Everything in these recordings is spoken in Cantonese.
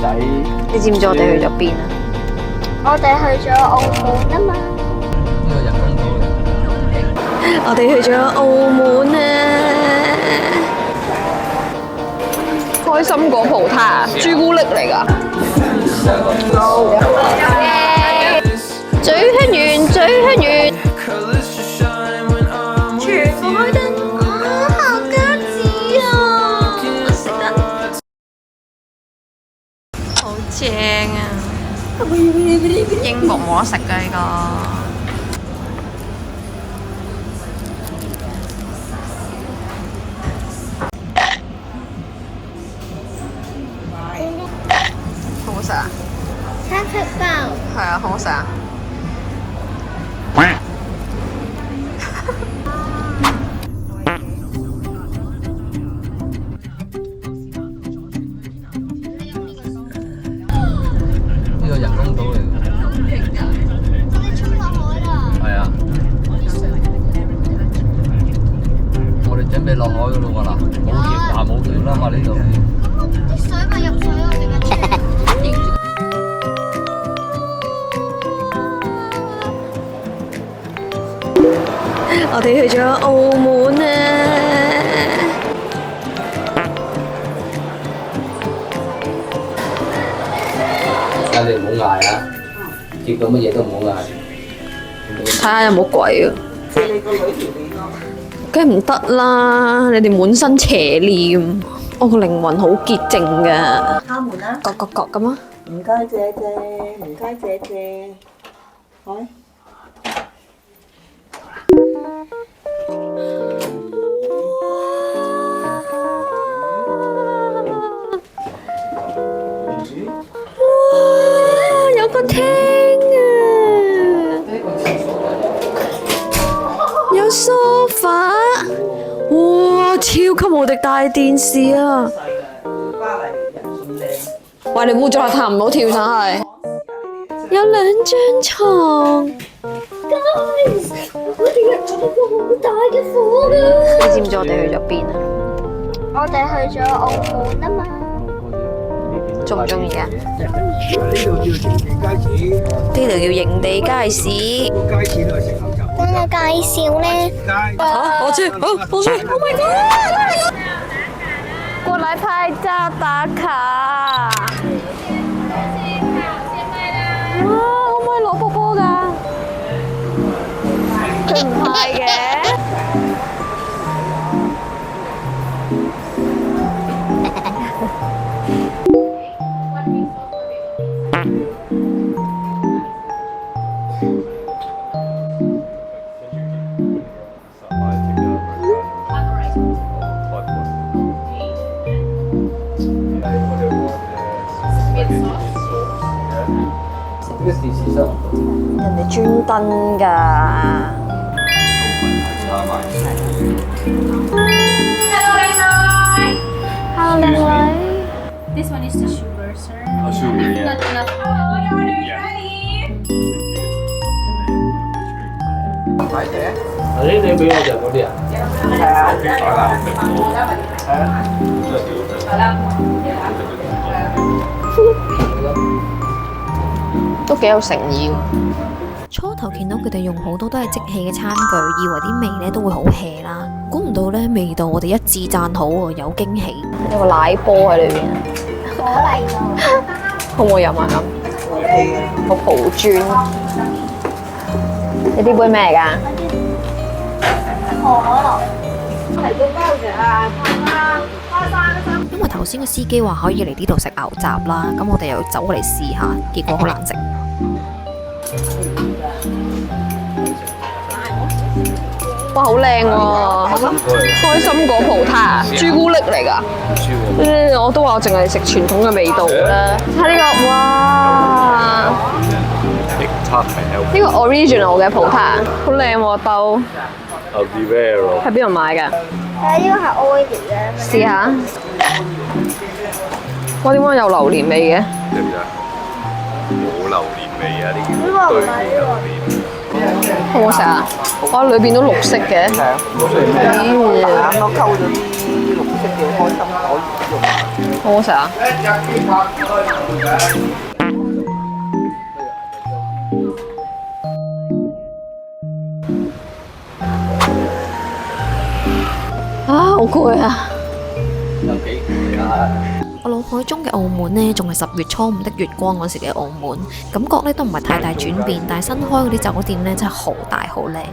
仔。你知唔知我哋去咗邊啊？我哋去咗澳門啊嘛。呢個人工島嚟。我哋去咗澳門啊！開心果葡撻啊，朱古力嚟㗎。最香園，最香園。全部開燈，好吉子啊！食得好正啊！英國冇得食㗎呢個。好好食啊！餐食包。係啊，好好食啊！呢個人工島嚟㗎。我哋衝落海啦！係啊。我哋準備落海㗎咯喎嗱，冇橋嗱冇橋啦嘛呢度。啲水咪入水咯，你架車。我哋去咗澳門啊！你唔好嗌啊！見到乜嘢都唔好嗌。睇下有冇鬼啊！梗係唔得啦！你哋滿身邪念，我個靈魂好潔淨㗎。敲門啦！各咁啊！唔該姐姐，唔該姐姐，喂。哇！有個廳啊！有 sofa， 哇！超級無敵大電視啊！喂，你污咗邋遢唔好跳上去。有2張床。Guys， 我哋入咗個好大嘅房啊！你知唔知我哋去咗邊啊？我哋去咗澳門啊嘛。中唔中意啊？呢度叫營地街市，呢度叫營地街市。個街市都係食牛雜。咁我介紹咧。嚇！我知！Oh my god！ 過來拍照打卡。哇！可唔可以攞波波㗎？佢唔係嘅。呢個電視收唔到。人哋專登㗎。Hello， 靚女。This one is the sugar, sir. sugar, yeah. Not enough. Ready? 呢啲俾我就嗰啲啊。都幾有誠意喎。初頭見到佢哋用好多都係即棄嘅餐具，以為啲味咧都會好 hea 啦，估唔到咧味道我哋一致讚好喎，有驚喜。有個奶波喺裏邊，果嚟㗎。可唔可以飲啊咁？個葡磚。呢啲杯咩嚟㗎？可樂。因為頭先個司機話可以嚟呢度食牛雜啦，咁我哋又走過嚟試下，結果好難食。哇，好靚喎！開心果葡撻啊，朱古力嚟㗎。我都話我淨係食傳統嘅味道啦。睇呢個，哇！呢個 original 嘅葡撻，好靚喎兜。喺邊度買㗎？呢個係 oily 嘅。試下。哇！點解有榴蓮味嘅？冇榴蓮味啊！呢呢個唔係呢好唔好食啊？哇！裏邊都綠色嘅。係啊，啱啱溝咗啲綠色嘅開心果肉。好好食啊！啊，好攰啊！有幾攰啊！我腦海中嘅澳門呢，仲係10月初5的月光嗰時嘅澳門，感覺呢都唔係太大轉變，但係新開嗰啲酒店呢，真係好大好靚，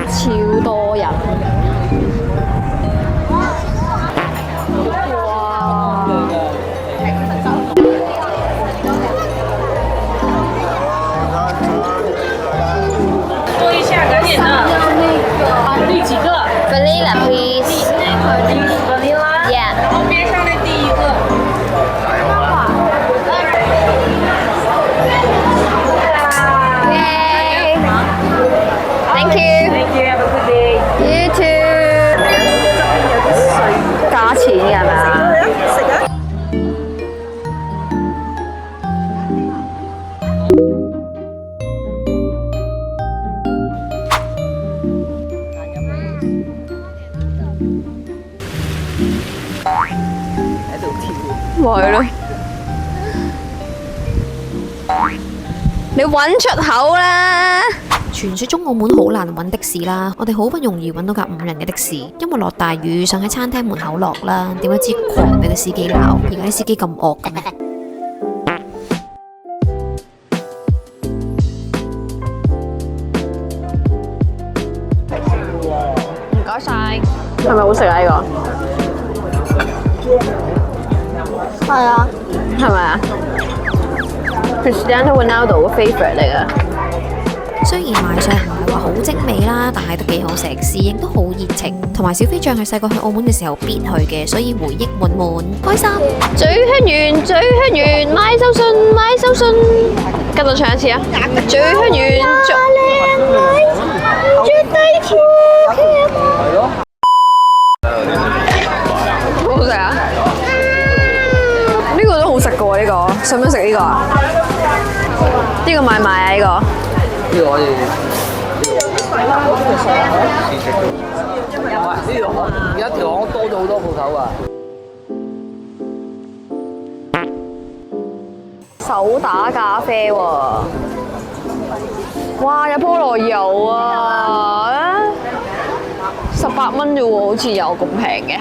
超多人。多一下，赶紧的。第几个 Vanilla please。 ？Vanilla。 Yeah。然后边上的第一个。Yay。Thank you。 Thank you. Have a good day. You too。加錢嘅係咪啊？咪係咯，你揾出口啦！傳說中澳門好難揾的士啦，我哋好不容易揾到架5人嘅的士，因為落大雨，想喺餐廳門口落啦，點解知狂俾個司機鬧？而家啲司機咁惡嘅咩？唔該晒，係咪好食啊？呢個係啊，係咪啊？Cristiano Ronaldo 嘅 favourite 嚟㗎。雖然賣相唔係話好精美啦，但係都幾好食，侍應都好熱情，同埋小飛象係細個去澳門嘅時候必去嘅，所以回憶滿滿，開心。最香園，最香園，買手信，買手信，跟我唱一次啊！最香園，絕對超係咯。好好食啊！呢個都好食㗎喎，呢個想唔想食呢個啊？呢個買唔買啊？呢個？呢個可以。呢條巷而家條巷多咗好多鋪頭啊！手打咖啡喎，哇！有菠蘿油啊，18蚊啫喎，好似有咁平嘅。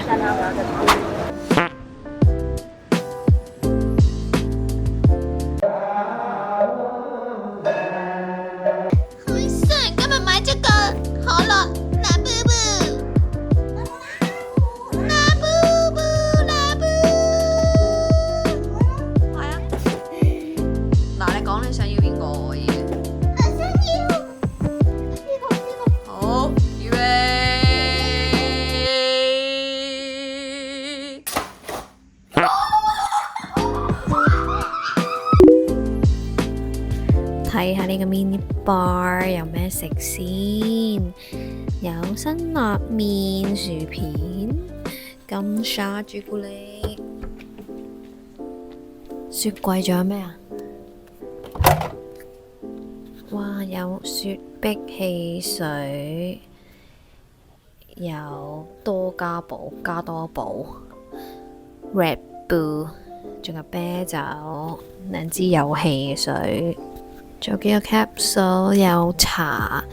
今日買咗個可樂，嗱布布，嗱布布，嗱布。係啊。嗱，你講你想要邊個可以？我想要呢個。好，預備。睇下呢個 mini bar 有咩食先，有辛辣麵、薯片、金沙朱古力、雪櫃，仲有咩啊？哇！有雪碧汽水，有多加寶加多寶 Red Bull， 仲有啤酒，2支有氣嘅水。仲有幾個 capsule， 有茶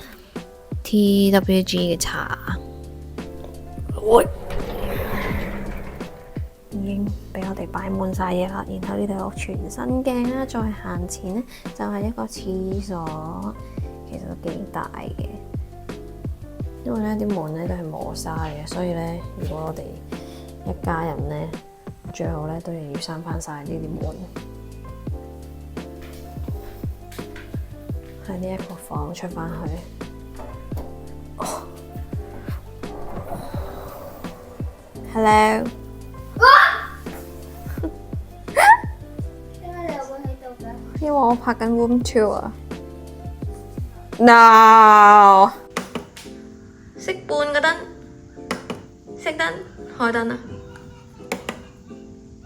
TWG 嘅茶，已經俾我哋擺滿晒嘢啦。然後呢度有全身鏡啦，再行前呢，就係一個廁所，其實都幾大嘅。因為呢啲門呢都係磨砂嘅，所以呢，如果我哋一家人呢，最好呢都要閂翻晒呢啲門。喺呢一個房出返去。Hello。點解你又會喺度嘅？因為我拍緊 room tour。No。熄半個燈，熄燈，開燈啦。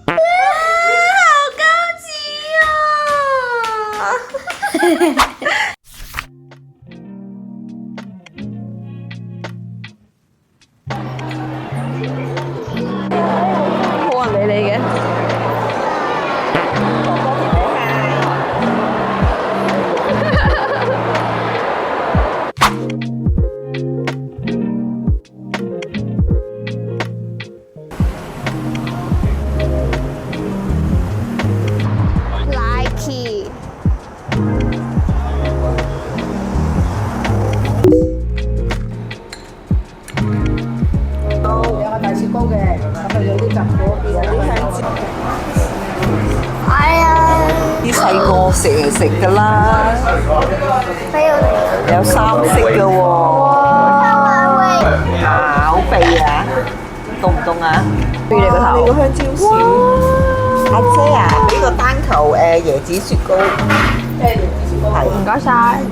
好高級啊！成日食㗎啦，俾我哋。有3色㗎喎。烤鼻啊，凍唔凍啊？俾你個頭。你個香蕉樹。阿姐啊，俾個單球椰子雪糕。係。唔該晒。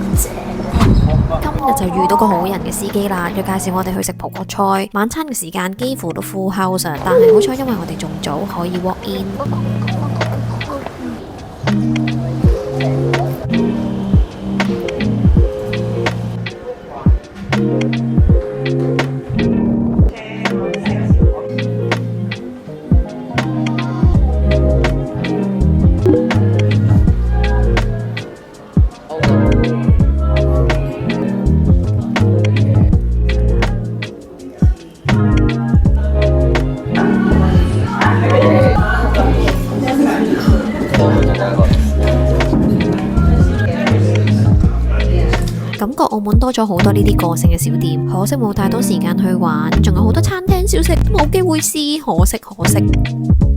今日就遇到個好人嘅司機啦，要介紹我哋去食葡國菜。晚餐嘅時間幾乎都 full house，但係好彩因為我哋仲早，可以 walk in。感覺澳門多咗好多呢啲個性嘅小店，可惜冇太多時間去玩，仲有好多餐廳小食都冇機會試，可惜可惜。